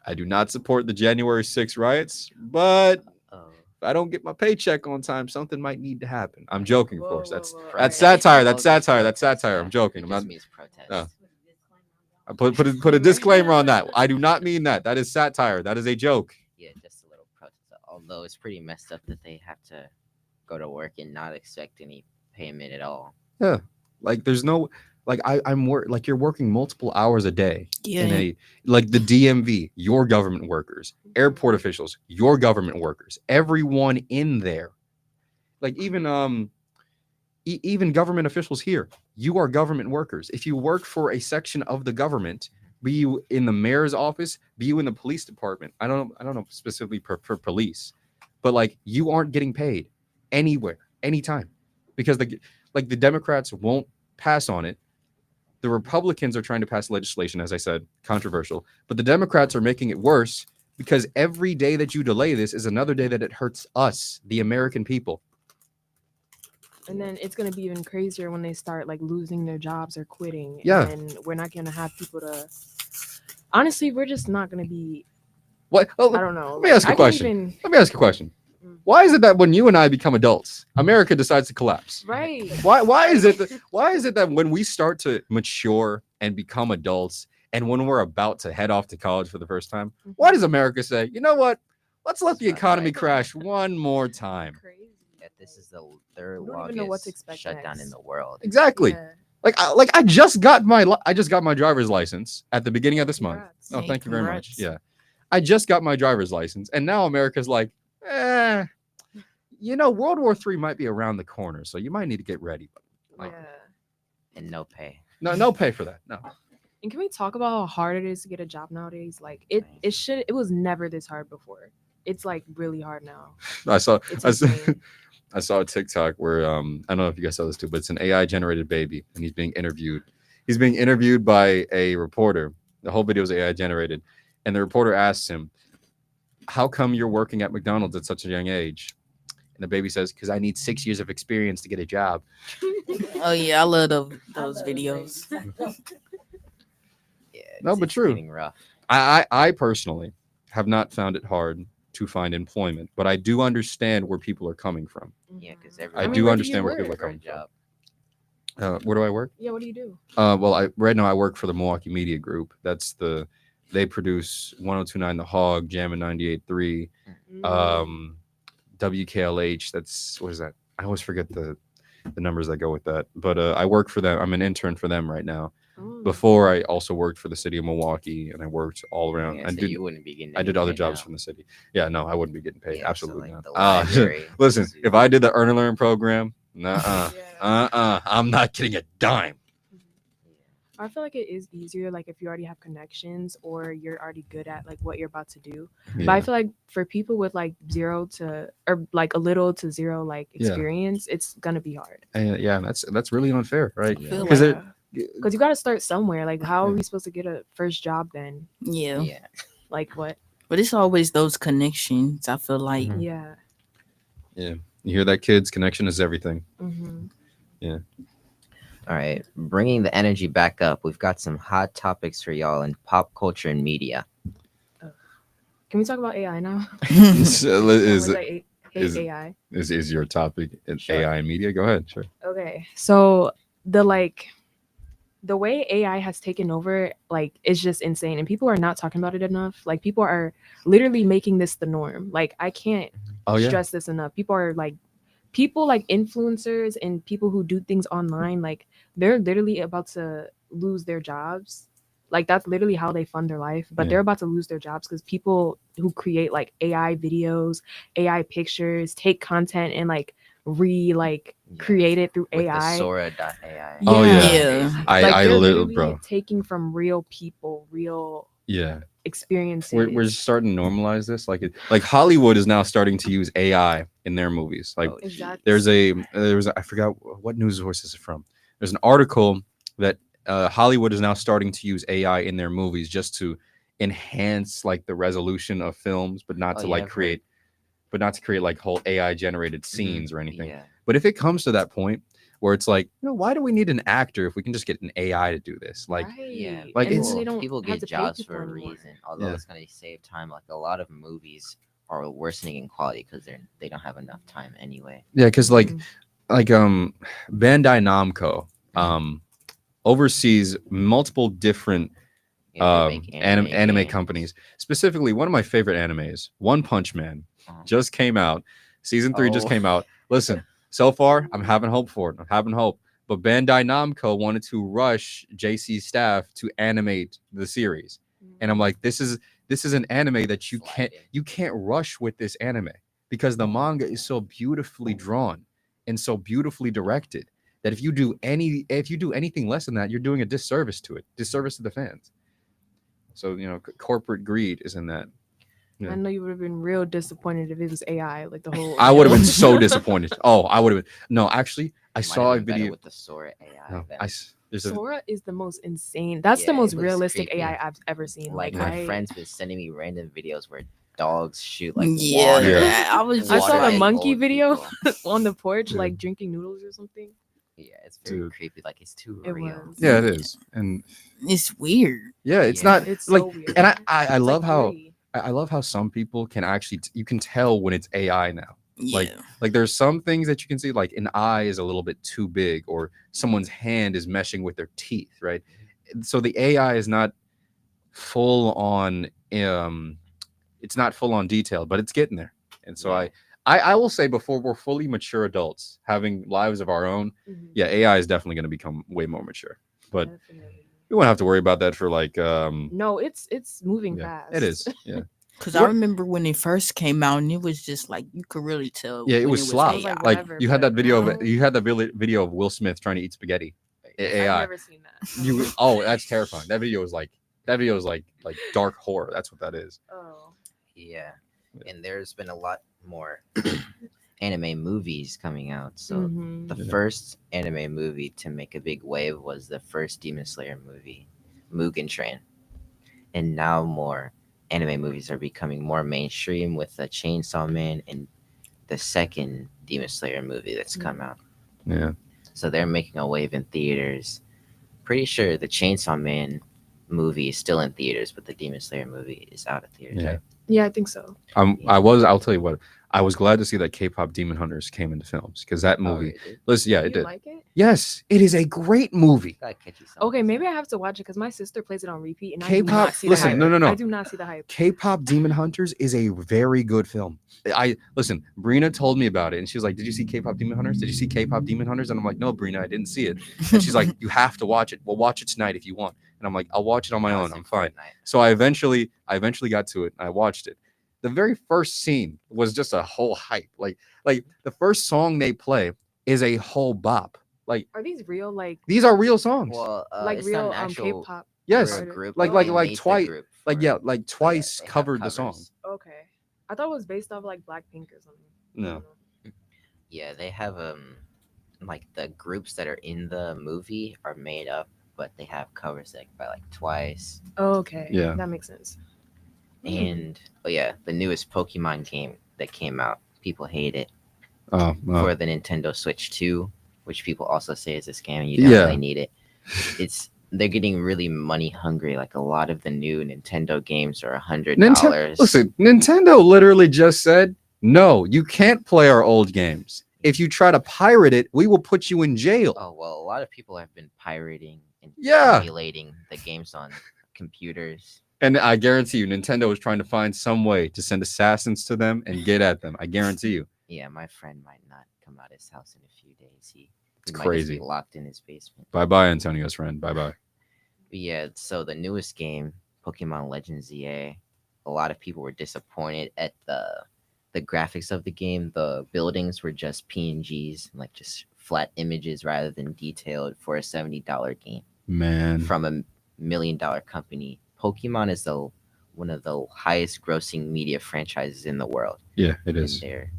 I do not support the January 6th riots, but if I don't get my paycheck on time, something might need to happen. I'm joking, of course. That's satire. That's satire. I'm joking. I'm not. I put a disclaimer on that. I do not mean that. That is satire. That is a joke. Yeah, just a little protest. Although it's pretty messed up that they have to go to work and not expect any payment at all. Yeah, like there's no. Like like you're working multiple hours a day. Yeah. Like the DMV, your government workers, airport officials, your government workers, everyone in there. Like even government officials here, you are government workers. If you work for a section of the government, be you in the mayor's office, be you in the police department. I don't know specifically for police, but like you aren't getting paid anywhere, anytime, because the Democrats won't pass on it. The Republicans are trying to pass legislation, as I said, controversial, but the Democrats are making it worse because every day that you delay this is another day that it hurts us, the American people. And then it's going to be even crazier when they start like losing their jobs or quitting. Yeah. And we're not going to have people to, honestly, we're just not going to be, what? Oh, I don't know. Let me ask you a question. Why is it that when you and I become adults, America decides to collapse? Right. Why is it that when we start to mature and become adults, and when we're about to head off to college for the first time, why does America say, you know what? Let's let the economy crash one more time? this is the third We don't even know what to longest expect shutdown next. in the world. Exactly. Yeah. I just got my driver's license at the beginning of this month. Congrats. Oh, Hey, thank you very much. congrats. Yeah. I just got my driver's license, and now America's like, World War III might be around the corner, so you might need to get ready. Like, Yeah. And no pay. no pay for that. No. And can we talk about how hard it is to get a job nowadays? Like it was never this hard before. It's like really hard now. I saw It's I saw, insane. I saw a TikTok where I don't know if you guys saw this too, but it's an AI generated baby, and he's being interviewed. He's being interviewed by a reporter. The whole video is AI generated, and the reporter asks him, "How come you're working at McDonald's at such a young age?" And the baby says, "Because I need 6 years of experience to get a job." Oh yeah, I love those videos. Yeah. No, but it's true. getting rough. I personally have not found it hard to find employment, but I do understand where people are coming from. Yeah, because I mean, do where do understand you where people are work? coming job. from. Where do I work? Yeah, what do you do? Well, right now I work for the Milwaukee Media Group. They produce 102.9 The Hog, Jammin' 98.3, WKLH. What is that? I always forget the numbers that go with that. But I work for them. I'm an intern for them right now. Before, I also worked for the city of Milwaukee, and I worked all around. Yeah, so you wouldn't be getting I did any other pay jobs now. from the city. Yeah, no, I wouldn't be getting paid. Yeah, so, Absolutely like, the not. library, Listen, zoo. if I did the Earn and Learn program, I'm not getting a dime. I feel like it is easier, like if you already have connections or you're already good at like what you're about to do. But I Yeah. feel like for people with like zero to or like a little to zero like Yeah. experience, it's gonna be hard. And yeah, that's really unfair, right? feel Because like- Because you got to start somewhere. Like, how are we supposed to get a first job then? Yeah. Yeah. Like what? But it's always those connections. I feel like Yeah. Yeah, you hear that, kids? Connection is everything. Mm-hmm. Yeah. All right, bringing the energy back up. We've got some hot topics for y'all in pop culture and media. Can we talk about AI now? is Someone's like, hate is- AI. is your topic in Sure. AI and media? Go ahead. Sure. Okay, so the way AI has taken over, like, is just insane, and people are not talking about it enough. Like, people are literally making this the norm. Like, I can't stress this enough. People like influencers and people who do things online, like, they're literally about to lose their jobs. Like, that's literally how they fund their life. But Yeah. they're about to lose their jobs because people who create like AI videos, AI pictures, take content and like create it through With AI. the Sora.ai. Oh yeah. Yeah. I They're literally, bro. taking from real people, real Yeah. experiences. We're just starting to normalize this. Like Hollywood is now starting to use AI in their movies. Like Exactly. there was I forgot what news source is it from. There's an article that Hollywood is now starting to use AI in their movies just to enhance like the resolution of films, but not Oh, to yeah, like I've create, but not to create like whole AI generated scenes or anything. Yeah. But if it comes to that point where it's like, why do we need an actor if we can just get an AI to do this? Like, Yeah, Like, And it's- then they don't people have get to pay jobs people for a anymore. reason. Although Yeah. it's going to save time. Like a lot of movies are worsening in quality because they don't have enough time anyway. yeah, because like Mm-hmm. Bandai Namco oversees multiple different Yeah, they make anime games. companies. Specifically, one of my favorite animes, One Punch Man, just came out. Season 3 just Oh. came out. Listen, so far I'm having hope for it. I'm having hope. But Bandai Namco wanted to rush JC staff to animate the series. And I'm like, this is an anime that you can't rush with this anime because the manga is so beautifully drawn and so beautifully directed that if you do anything less than that, you're doing a disservice to the fans. So corporate greed is in that. Yeah. I know you would have been real disappointed if it was AI, like the whole. I would have been so disappointed. Oh, I would have been. No, actually, I Might saw a have been better video. with the Sora AI. No, then. there's a, Sora is the most insane. That's Yeah, the it most looks realistic creepy. AI I've ever seen. Like Like, my I, friends been sending me random videos where dogs shoot like Yeah, water. Yeah. I was I just saw the like, monkey old video people. on the porch, Yeah. like drinking noodles or something. Yeah, it's very Dude. creepy. Like it's too It real. was. yeah, it is, and it's weird. yeah, it's Yeah. not It's like, so weird. and I It's love like how gritty. I love how some people can actually you can tell when it's AI now. Yeah. Like there's some things that you can see, like an eye is a little bit too big, or someone's hand is meshing with their teeth, right? So the AI is not full on, it's not full on detail, but it's getting there. And so I I will say before we're fully mature adults having lives of our own, yeah, AI is definitely going to become way more mature. But we won't have to worry about that for like No, it's moving fast. It is. Yeah. Because I remember when it first came out, and it was just like you could really tell. Yeah, it when was slop. AI. Like you had that video of video of Will Smith trying to eat spaghetti. AI. I've never seen that. That's terrifying. That video is like dark horror. That's what that is. Oh. Yeah. And there's been a lot more anime movies coming out. So the first anime movie to make a big wave was the first Demon Slayer movie, Mugen Train. And now more anime movies are becoming more mainstream with the Chainsaw Man and the second Demon Slayer movie that's come out. Yeah. So they're making a wave in theaters. Pretty sure the Chainsaw Man movie is still in theaters, but the Demon Slayer movie is out of theaters. Yeah. Right? Yeah, I think so. I'll tell you what. I was glad to see that K-pop Demon Hunters came into films because that movie. Listen, yeah, it did. Like it? Yes, it is a great movie. Okay, maybe I have to watch it because my sister plays it on repeat, and I do K-pop. not see the Listen, hype. no. I do not see the hype. K-pop Demon Hunters is a very good film. Brina told me about it, and she was like, "Did you see K-pop Demon Hunters? Did you see K-pop Demon Hunters?" And I'm like, "No, Brina, I didn't see it." And she's like, "You have to watch it. Well, watch it tonight if you want." And I'm like, "I'll watch it on my own. I'm fine." So I eventually got to it. And I watched it. The very first scene was just a whole hype. Like the first song they play is a whole bop. Like, are these real? Like, these are real songs. Well, like real K-pop. Yes, group, like Twice, like Twice covered the song. Okay, I thought it was based off like Blackpink or something. No. Yeah, they have like the groups that are in the movie are made up, but they have covers by like Twice. Oh, okay. Yeah, that makes sense. And the newest Pokemon game that came out, people hate it. Oh, for the Nintendo Switch 2, which people also say is a scam and you don't really need it. They're getting really money hungry. Like a lot of the new Nintendo games are $100. Listen, Nintendo literally just said, "No, you can't play our old games. If you try to pirate it, we will put you in jail." Oh well, a lot of people have been pirating and emulating the games on computers. And I guarantee you, Nintendo is trying to find some way to send assassins to them and get at them. I guarantee you. Yeah, my friend might not come out of his house in a few days. He It's might crazy. just be locked in his basement. Bye-bye, Antonio's friend. Bye-bye. But yeah, so the newest game, Pokemon Legends ZA, a lot of people were disappointed at the graphics of the game. The buildings were just PNGs, like just flat images rather than detailed for a $70 game. Man. From a $1 million company. Pokemon is one of the highest grossing media franchises in the world. Yeah, it is. They're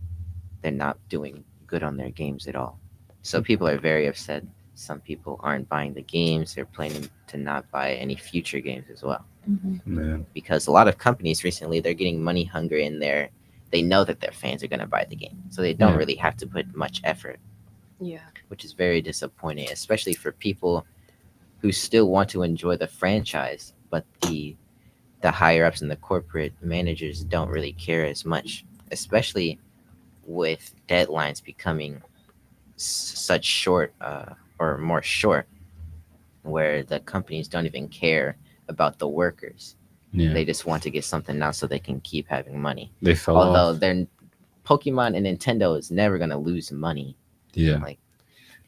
not doing good on their games at all. So people are very upset. Some people aren't buying the games. They're planning to not buy any future games as well. Man. Because a lot of companies recently, they're getting money hungry in there. They know that their fans are going to buy the game. So they don't really have to put much effort. Yeah. Which is very disappointing, especially for people who still want to enjoy the franchise, but the higher ups and the corporate managers don't really care as much, especially with deadlines becoming such short or more short, where the companies don't even care about the workers. Yeah. They just want to get something out so they can keep having money. They fell Although off. Pokemon and Nintendo is never going to lose money. Yeah. Like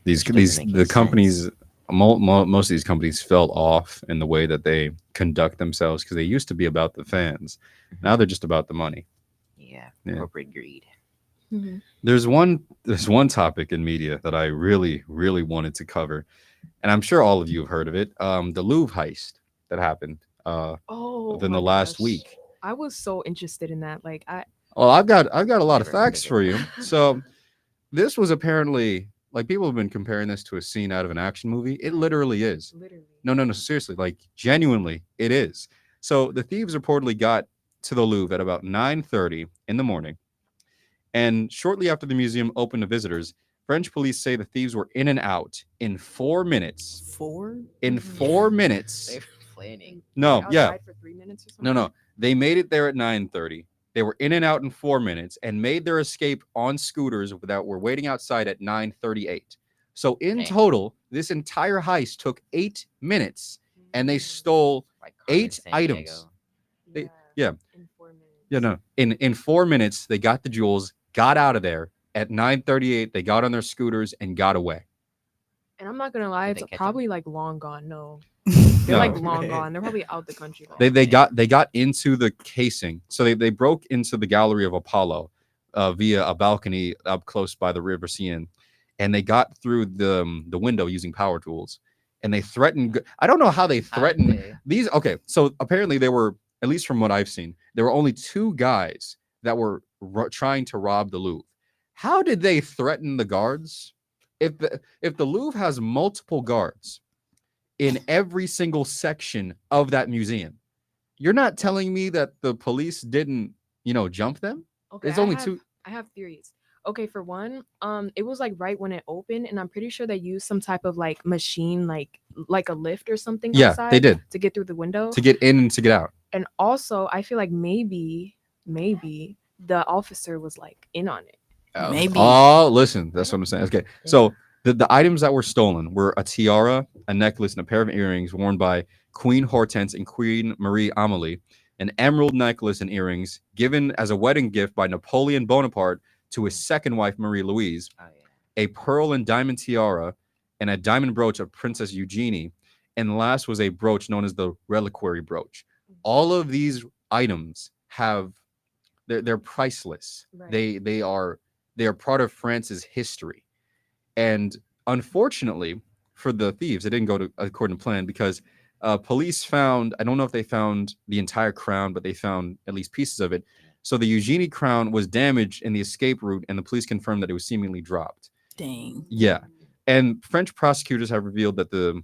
the companies, most of these companies fell off in the way that they conduct themselves because they used to be about the fans. Now they're just about the money. Yeah. Corporate greed. There's one topic in media that I really, really wanted to cover, and I'm sure all of you have heard of it. The Louvre heist that happened within the last week. I was so interested in that. Like I've got a lot of facts for you. So this was apparently, like, people have been comparing this to a scene out of an action movie. It literally is. No, seriously, like genuinely, it is. So the thieves reportedly got to the Louvre at about 9:30 in the morning. And shortly after the museum opened to visitors, French police say the thieves were in and out in 4 minutes. 4? In 4 minutes. They're planning. No, yeah. For 3 minutes or something? No. They made it there at 9:30. They were in and out in 4 minutes and made their escape on scooters that were waiting outside at 9:38. So in total, this entire heist took 8 minutes, and they stole 8 items. In 4 minutes, they got the jewels got out of there at 9:38. They got on their scooters and got away. And I'm not gonna lie, Did it's they catch probably like long gone. No, they're like No. long gone. They're probably out the country. by They now. got into the casing, so they broke into the gallery of Apollo via a balcony up close by the River Seine, and they got through the window using power tools, and they threatened. I don't know how they threatened these. Okay, so apparently there were, at least from what I've seen, there were only 2 guys that were trying to rob the Louvre. How did they threaten the guards? If the Louvre has multiple guards in every single section of that museum, you're not telling me that the police didn't, jump them? Okay, There's only 2. I have theories. Okay, for one, it was like right when it opened, and I'm pretty sure they used some type of like machine, like a lift or something. Yeah, outside they did. to get through the window. To get in and to get out. And also, I feel like maybe the officer was like in on it. Maybe. Oh, listen, that's what I'm saying. Okay, so the items that were stolen were a tiara, a necklace, and a pair of earrings worn by Queen Hortense and Queen Marie Amélie, an emerald necklace and earrings given as a wedding gift by Napoleon Bonaparte to his second wife, Marie Louise, a pearl and diamond tiara, and a diamond brooch of Princess Eugenie, and last was a brooch known as the reliquary brooch. All of these items they're priceless. Right. They are part of France's history. And unfortunately for the thieves, it didn't go according to plan, because police found, I don't know if they found the entire crown, but they found at least pieces of it. So the Eugenie crown was damaged in the escape route, and the police confirmed that it was seemingly dropped. Dang. Yeah. And French prosecutors have revealed that the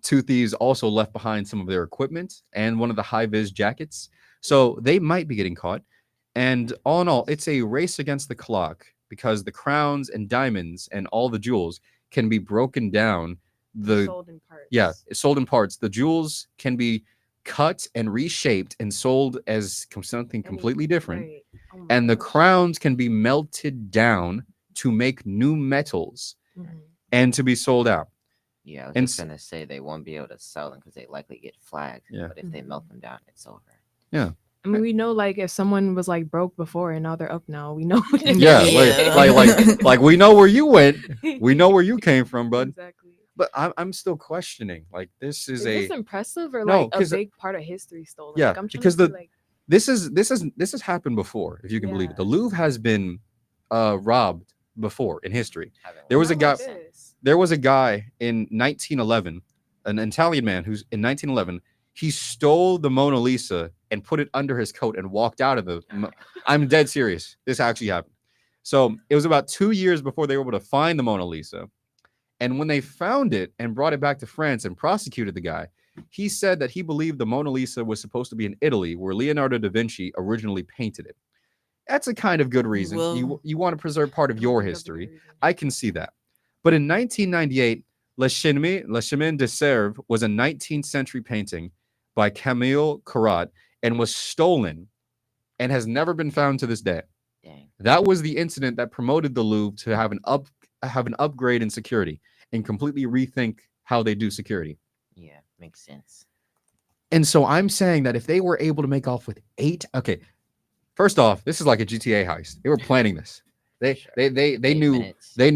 2 thieves also left behind some of their equipment and one of the high-vis jackets. So they might be getting caught. And all in all, it's a race against the clock, because the crowns and diamonds and all the jewels can be broken down. Sold in parts. Yeah, it's sold in parts. The jewels can be cut and reshaped and sold as something completely different. Right. Oh my And the gosh. crowns can be melted down to make new metals Mhm. and to be sold out. Yeah, I was And just gonna say they won't be able to sell them because they likely get flagged. Yeah. But if they melt them down, it's over. Yeah. I mean, we know like if someone was like broke before and now they're up now, we know. Yeah, like we know where you went. We know where you came from, bud. Exactly. But I'm still questioning. Like, this is Is a this impressive or No, like a 'cause- big part of history stolen? yeah, Like, I'm trying because to see, like, this has happened before, if you can believe it. The Louvre has been robbed before in history. There was a guy. There was a guy in 1911, an Italian man who's in 1911. He stole the Mona Lisa and put it under his coat and walked out of the. I'm dead serious. This actually happened. So it was about 2 years before they were able to find the Mona Lisa. And when they found it and brought it back to France and prosecuted the guy, he said that he believed the Mona Lisa was supposed to be in Italy, where Leonardo da Vinci originally painted it. That's a kind of good reason. Well- You want to preserve part of your history. I can see that. But in 1998, Le Chemin de Sèvres was a 19th century painting by Camille Corot and was stolen and has never been found to this day. Dang. That was the incident that promoted the Louvre to have an upgrade in security and completely rethink how they do security. Yeah, makes sense. And so I'm saying that if they were able to make off with 8, okay, first off, this is like a GTA heist. They were planning this. They knew they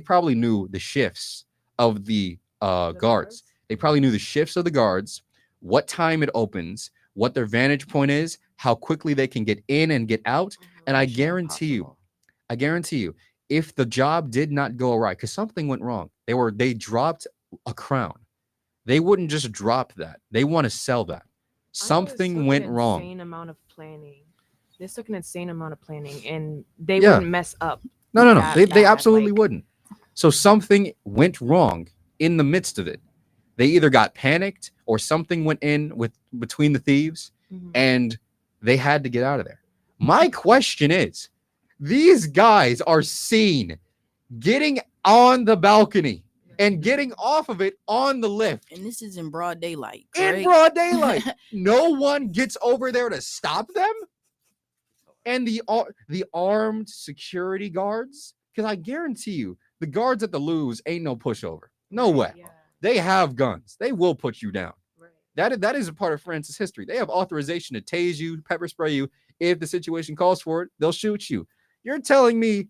probably knew the shifts of the guards. They probably knew the shifts of the guards, what time it opens, what their vantage point is, how quickly they can get in and get out. And I guarantee you, if the job did not go right, because something went wrong, they dropped a crown. They wouldn't just drop that. They want to sell that. Something went wrong. Insane amount of planning. This took an insane amount of planning, and they wouldn't mess up. No. that They bad, absolutely like- wouldn't. So something went wrong in the midst of it. They either got panicked or something went in between the thieves, and they had to get out of there. My question is, these guys are seen getting on the balcony and getting off of it on the lift. And this is in broad daylight. In correct? broad daylight. No one gets over there to stop them. And the armed security guards, because I guarantee you, the guards at the Louvre ain't no pushover. No way. They have guns. They will put you down. That is a part of France's history. They have authorization to tase you, pepper spray you. If the situation calls for it, they'll shoot you. You're telling me,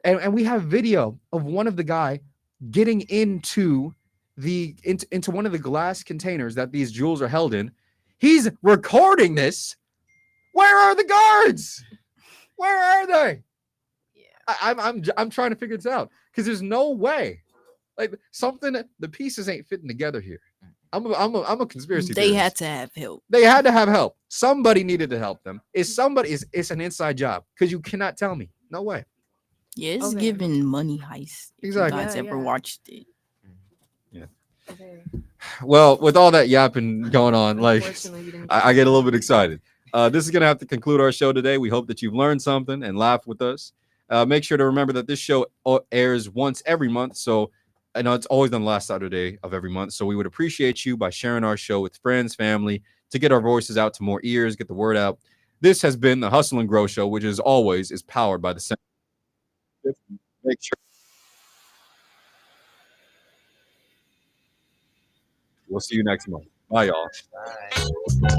and we have video of one of the guy getting into one of the glass containers that these jewels are held in. He's recording this. Where are the guards? Where are they? Yeah. I'm trying to figure this out because there's no way, like the pieces ain't fitting together here. I'm a conspiracy theorist. They had to have help. They had to have help. Somebody needed to help them. It's an inside job because you cannot tell me. No way. Yeah, it's giving Money Heist. Exactly. If you guys ever watched it. Yeah. Okay. Well, with all that yapping going on, like I get a little bit excited. This is gonna have to conclude our show today. We hope that you've learned something and laughed with us. Make sure to remember that this show airs once every month. So I know it's always on the last Saturday of every month. So we would appreciate you by sharing our show with friends, family, to get our voices out to more ears, get the word out. This has been the Hustle and Grow Show, which is always powered by the Center. Make sure. We'll see you next month. Bye, y'all. Bye.